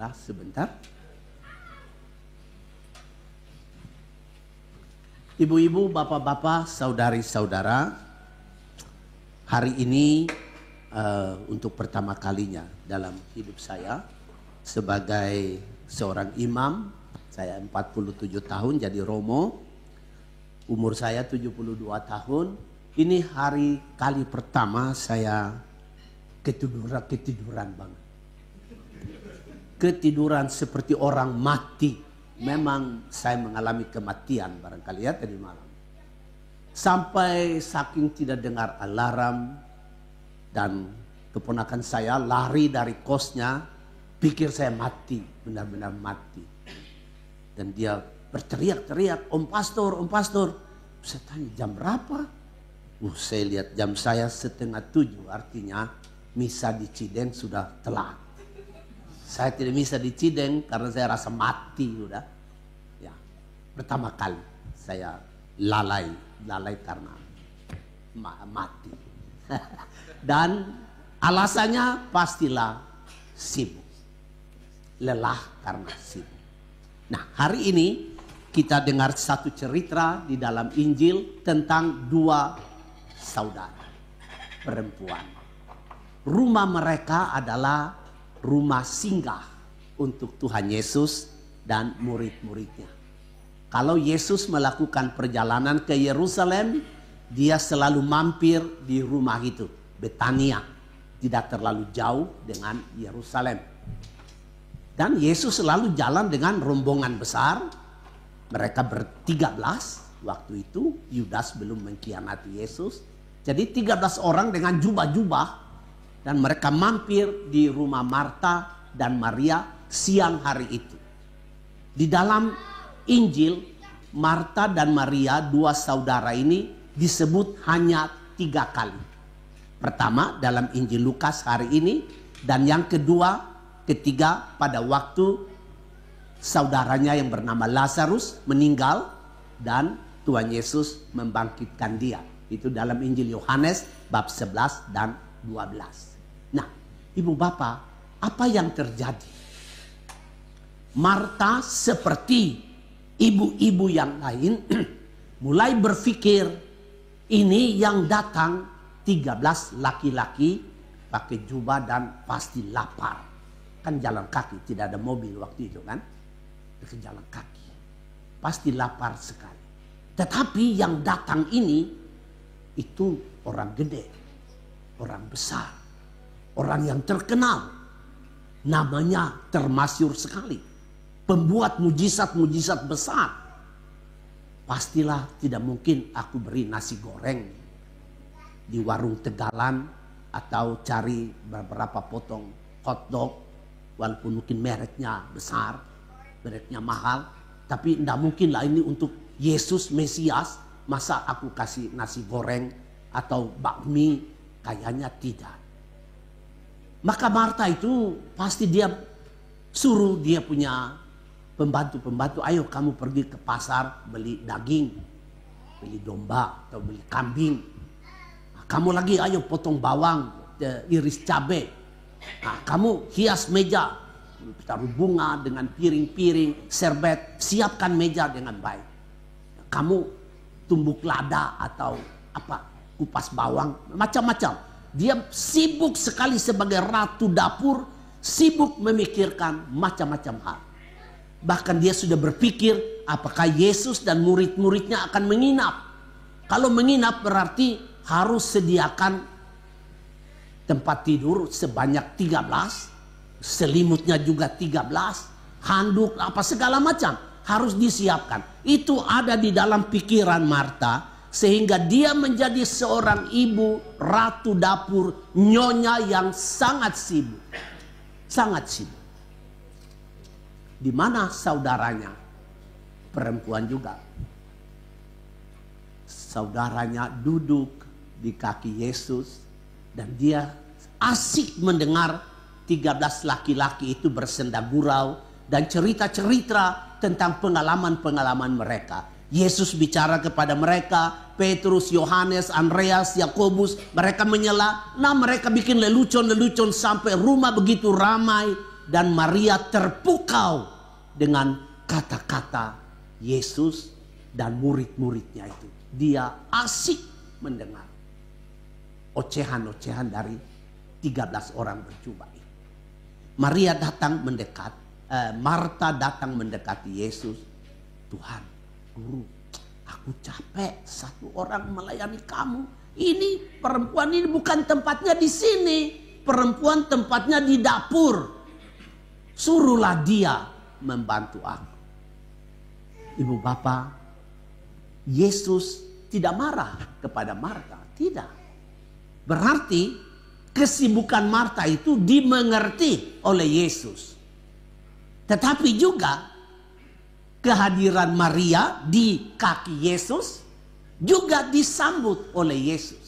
saudara sebentar. Ibu-ibu, bapak-bapak, saudari-saudara, hari ini untuk pertama kalinya dalam hidup saya sebagai seorang imam, saya 47 tahun jadi romo, umur saya 72 tahun. Ini hari kali pertama saya ketiduran banget. Ketiduran seperti orang mati. Memang saya mengalami kematian barangkali ya tadi malam. Sampai saking tidak dengar alarm dan keponakan saya lari dari kosnya, pikir saya mati, benar-benar mati. Dan dia berteriak-teriak, Om Pastor, Om Pastor. Saya tanya jam berapa? Saya lihat jam saya 6:30, artinya misa di Cideng sudah telat. Saya tidak misa di Cideng karena saya rasa mati sudah. Ya, pertama kali saya lalai karena mati. Dan alasannya pastilah sibuk, lelah karena sibuk. Nah, hari ini kita dengar satu cerita di dalam Injil tentang dua saudara perempuan. Rumah mereka adalah rumah singgah untuk Tuhan Yesus dan murid-muridnya. Kalau Yesus melakukan perjalanan ke Yerusalem, dia selalu mampir di rumah itu, Betania. Tidak terlalu jauh dengan Yerusalem. Dan Yesus selalu jalan dengan rombongan besar. Mereka ber-13 waktu itu, Yudas belum mengkhianati Yesus. Jadi 13 orang dengan jubah-jubah dan mereka mampir di rumah Marta dan Maria siang hari itu. Di dalam Injil, Marta dan Maria, dua saudara ini disebut hanya 3 kali. Pertama dalam Injil Lukas hari ini, dan yang ketiga pada waktu saudaranya yang bernama Lazarus meninggal dan Tuhan Yesus membangkitkan dia. Itu dalam Injil Yohanes bab 11 dan 12. Nah, ibu bapak, apa yang terjadi? Marta seperti ibu-ibu yang lain mulai berpikir, ini yang datang 13 laki-laki pakai jubah dan pasti lapar. Kan jalan kaki, tidak ada mobil waktu itu kan. Mereka jalan kaki. Pasti lapar sekali. Tetapi yang datang ini itu orang gede, orang besar, orang yang terkenal, namanya termasyhur sekali, pembuat mujizat-mujizat besar. Pastilah tidak mungkin aku beri nasi goreng di warung Tegalan atau cari beberapa potong hotdog, walaupun mungkin mereknya besar, mereknya mahal, tapi tidak mungkin lah ini untuk Yesus Mesias. Masa aku kasih nasi goreng atau bakmi? Kayaknya tidak. Maka Marta itu pasti dia suruh dia punya pembantu-pembantu, ayo kamu pergi ke pasar beli daging, beli domba atau beli kambing. Nah, kamu lagi ayo potong bawang, iris cabai. Nah, kamu hias meja, taruh bunga dengan piring-piring, serbet, siapkan meja dengan baik. Kamu tumbuk lada atau apa, kupas bawang, macam-macam. Dia sibuk sekali sebagai ratu dapur, sibuk memikirkan macam-macam hal. Bahkan dia sudah berpikir apakah Yesus dan murid-muridnya akan menginap. Kalau menginap berarti harus sediakan tempat tidur sebanyak 13, selimutnya juga 13, handuk apa segala macam harus disiapkan. Itu ada di dalam pikiran Marta, sehingga dia menjadi seorang ibu, ratu dapur, nyonya yang sangat sibuk. Sangat sibuk. Di mana saudaranya? Perempuan juga. Saudaranya duduk di kaki Yesus dan dia asik mendengar 13 laki-laki itu bersenda gurau dan cerita-cerita tentang pengalaman-pengalaman mereka. Yesus bicara kepada mereka, Petrus, Yohanes, Andreas, Yakobus, mereka menyela. Nah, mereka bikin lelucon-lelucon sampai rumah begitu ramai. dan Maria terpukau dengan kata-kata Yesus dan murid-muridnya itu. Dia asik mendengar ocehan-ocehan dari 13 orang berjubah itu. Maria datang mendekat, Marta datang mendekati Yesus. Tuhan, Guru, aku capek satu orang melayani kamu. Ini perempuan ini bukan tempatnya di sini. Perempuan tempatnya di dapur. Suruhlah dia membantu aku. Ibu bapak, Yesus tidak marah kepada Marta. Tidak. Berarti kesibukan Marta itu dimengerti oleh Yesus. Tetapi juga kehadiran Maria di kaki Yesus juga disambut oleh Yesus.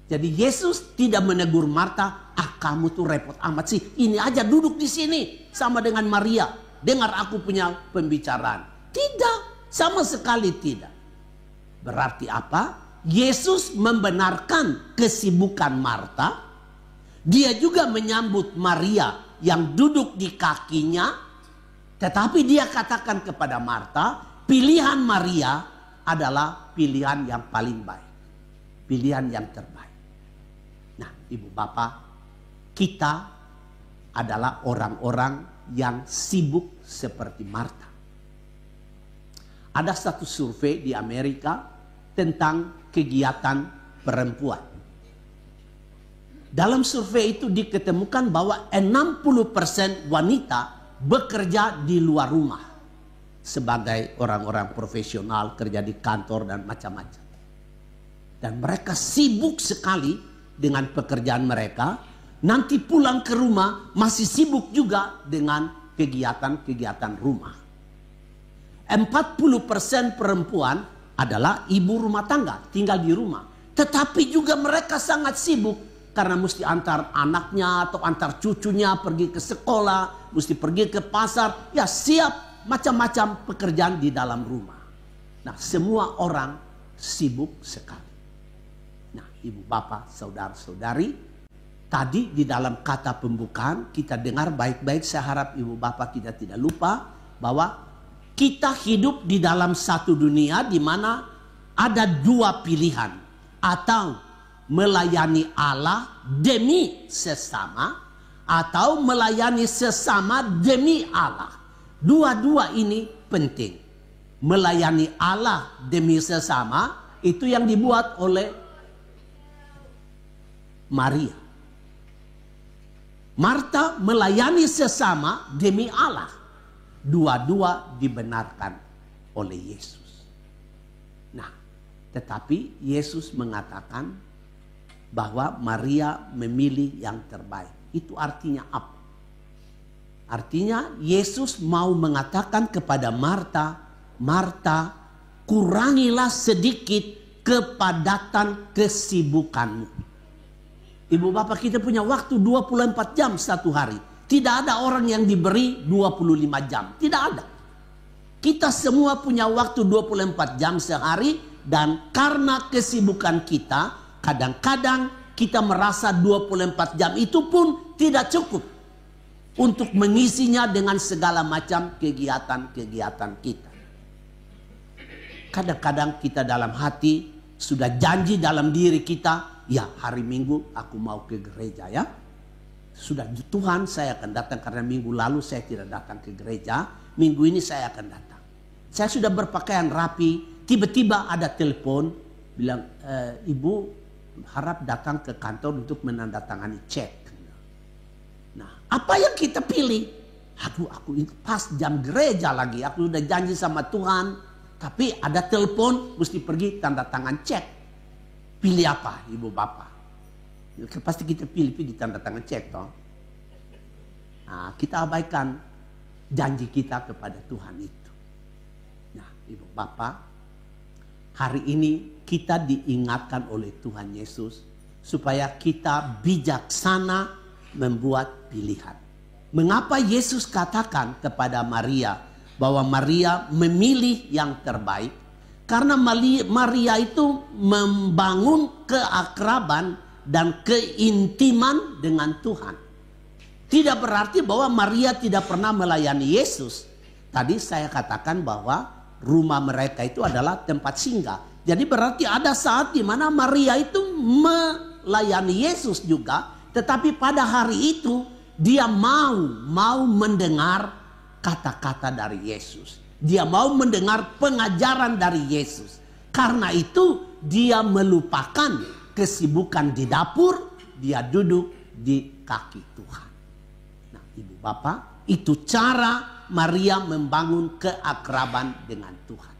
Jadi Yesus tidak menegur Marta, kamu tuh repot amat sih. Ini aja duduk di sini sama dengan Maria. Dengar aku punya pembicaraan. Tidak, sama sekali tidak. Berarti apa? Yesus membenarkan kesibukan Marta. Dia juga menyambut Maria yang duduk di kakinya. Tetapi dia katakan kepada Marta, pilihan Maria adalah pilihan yang paling baik. Pilihan yang terbaik. Nah, ibu bapak, kita adalah orang-orang yang sibuk seperti Marta. Ada satu survei di Amerika tentang kegiatan perempuan. Dalam survei itu diketemukan bahwa 60% wanita bekerja di luar rumah. Sebagai orang-orang profesional, kerja di kantor dan macam-macam. Dan mereka sibuk sekali dengan pekerjaan mereka. Nanti pulang ke rumah masih sibuk juga dengan kegiatan-kegiatan rumah. 40% perempuan adalah ibu rumah tangga, tinggal di rumah. Tetapi juga mereka sangat sibuk karena mesti antar anaknya atau antar cucunya pergi ke sekolah, mesti pergi ke pasar. Ya, siap macam-macam pekerjaan di dalam rumah. Nah, semua orang sibuk sekali. Nah, ibu bapak, saudara-saudari, tadi di dalam kata pembukaan kita dengar baik-baik. Saya harap ibu bapak kita tidak lupa bahwa kita hidup di dalam satu dunia di mana ada dua pilihan. Atau melayani Allah demi sesama, atau melayani sesama demi Allah. Dua-dua ini penting. Melayani Allah demi sesama itu yang dibuat oleh Maria. Marta melayani sesama demi Allah. Dua-dua dibenarkan oleh Yesus. Nah, tetapi Yesus mengatakan bahwa Maria memilih yang terbaik. Itu artinya apa? Artinya Yesus mau mengatakan kepada Marta, Marta, kurangilah sedikit kepadatan kesibukanmu. Ibu bapak, kita punya waktu 24 jam satu hari. Tidak ada orang yang diberi 25 jam. Tidak ada. Kita semua punya waktu 24 jam sehari. Dan karena kesibukan kita, kadang-kadang kita merasa 24 jam itu pun tidak cukup untuk mengisinya dengan segala macam kegiatan-kegiatan kita. Kadang-kadang kita dalam hati sudah janji dalam diri kita, ya hari Minggu aku mau ke gereja ya. Sudah, Tuhan saya akan datang karena minggu lalu saya tidak datang ke gereja. Minggu ini saya akan datang. Saya sudah berpakaian rapi. Tiba-tiba ada telepon. Bilang, ibu harap datang ke kantor untuk menandatangani cek. Nah, apa yang kita pilih? Aduh, aku ini pas jam gereja lagi. Aku sudah janji sama Tuhan. Tapi ada telepon, mesti pergi tanda tangan cek. Pilih apa ibu bapak? Pasti kita pilih tanda tangan cek toh. Nah, kita abaikan janji kita kepada Tuhan itu. Nah, ibu bapak, hari ini kita diingatkan oleh Tuhan Yesus supaya kita bijaksana membuat pilihan. Mengapa Yesus katakan kepada Maria bahwa Maria memilih yang terbaik? Karena Maria itu membangun keakraban dan keintiman dengan Tuhan. Tidak berarti bahwa Maria tidak pernah melayani Yesus. Tadi saya katakan bahwa rumah mereka itu adalah tempat singgah. Jadi berarti ada saat di mana Maria itu melayani Yesus juga. Tetapi pada hari itu dia mau mendengar kata-kata dari Yesus. Dia mau mendengar pengajaran dari Yesus. Karena itu dia melupakan kesibukan di dapur. Dia duduk di kaki Tuhan. Nah, Ibu Bapak, itu cara Maria membangun keakraban dengan Tuhan.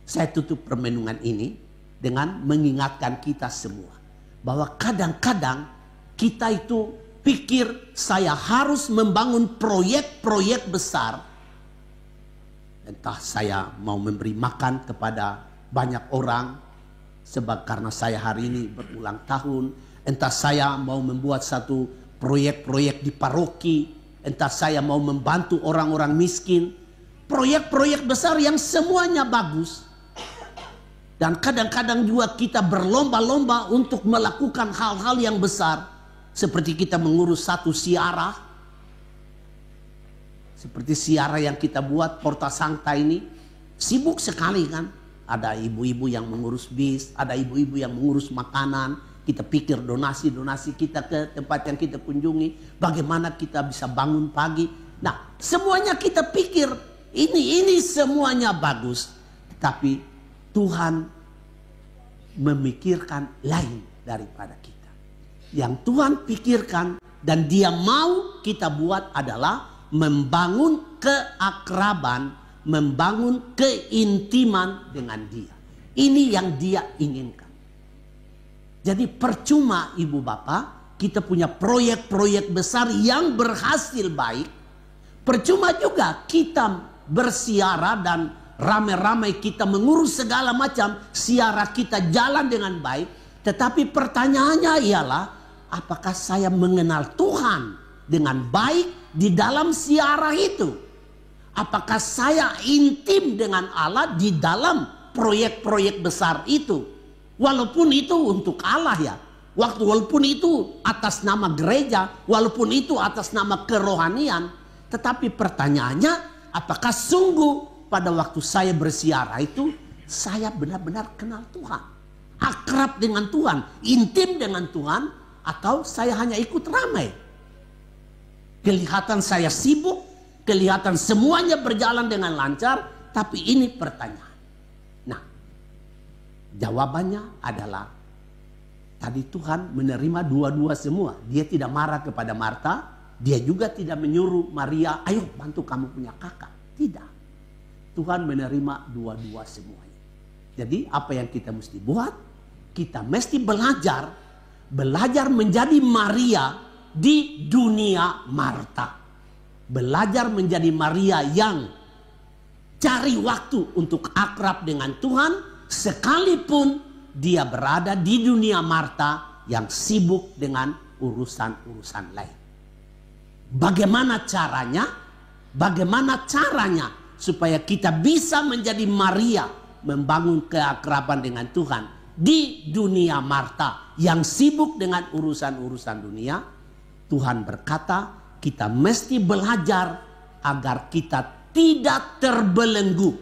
Saya tutup permenungan ini dengan mengingatkan kita semua bahwa kadang-kadang kita itu pikir saya harus membangun proyek-proyek besar. Entah saya mau memberi makan kepada banyak orang sebab karena saya hari ini berulang tahun, entah saya mau membuat satu proyek-proyek di paroki, entah saya mau membantu orang-orang miskin. Proyek-proyek besar yang semuanya bagus. Dan kadang-kadang juga kita berlomba-lomba untuk melakukan hal-hal yang besar. Seperti kita mengurus satu siara. Seperti siara yang kita buat, Porta Sancta ini. Sibuk sekali kan. Ada ibu-ibu yang mengurus bis, ada ibu-ibu yang mengurus makanan. Kita pikir donasi-donasi kita ke tempat yang kita kunjungi. Bagaimana kita bisa bangun pagi. Nah, semuanya kita pikir ini semuanya bagus. Tapi Tuhan memikirkan lain daripada kita. Yang Tuhan pikirkan dan dia mau kita buat adalah membangun keakraban, membangun keintiman dengan dia. Ini yang dia inginkan. Jadi percuma Ibu Bapak kita punya proyek-proyek besar yang berhasil baik. Percuma juga kita bersiara dan ramai-ramai kita mengurus segala macam, siara kita jalan dengan baik. Tetapi pertanyaannya ialah, apakah saya mengenal Tuhan dengan baik di dalam siara itu? Apakah saya intim dengan Allah di dalam proyek-proyek besar itu? Walaupun itu untuk Allah ya. Walaupun itu atas nama gereja, walaupun itu atas nama kerohanian. Tetapi pertanyaannya, apakah sungguh pada waktu saya bersiara itu, saya benar-benar kenal Tuhan. Akrab dengan Tuhan, intim dengan Tuhan, atau saya hanya ikut ramai. Kelihatan saya sibuk, kelihatan semuanya berjalan dengan lancar, tapi ini pertanyaan. Nah, jawabannya adalah, tadi Tuhan menerima dua-dua semua. Dia tidak marah kepada Marta, dia juga tidak menyuruh Maria, ayo bantu kamu punya kakak. Tidak. Tuhan menerima dua-dua semuanya. Jadi apa yang kita mesti buat? Kita mesti belajar menjadi Maria di dunia Marta. Belajar menjadi Maria yang cari waktu untuk akrab dengan Tuhan, sekalipun dia berada di dunia Marta yang sibuk dengan urusan-urusan lain. Bagaimana caranya? Bagaimana caranya supaya kita bisa menjadi Maria, membangun keakraban dengan Tuhan di dunia Marta yang sibuk dengan urusan-urusan dunia? Tuhan berkata, kita mesti belajar agar kita tidak terbelenggu.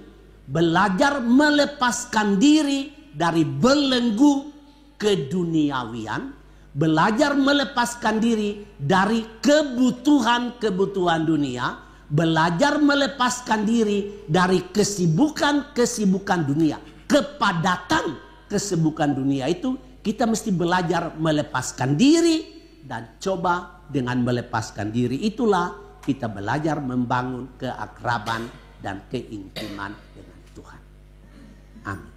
Belajar melepaskan diri dari belenggu keduniawian. Belajar melepaskan diri dari kebutuhan-kebutuhan dunia. Belajar melepaskan diri dari kesibukan-kesibukan dunia. Kepadatan kesibukan dunia itu kita mesti belajar melepaskan diri. Dan coba dengan melepaskan diri itulah kita belajar membangun keakraban dan keintiman dengan Tuhan. Amin.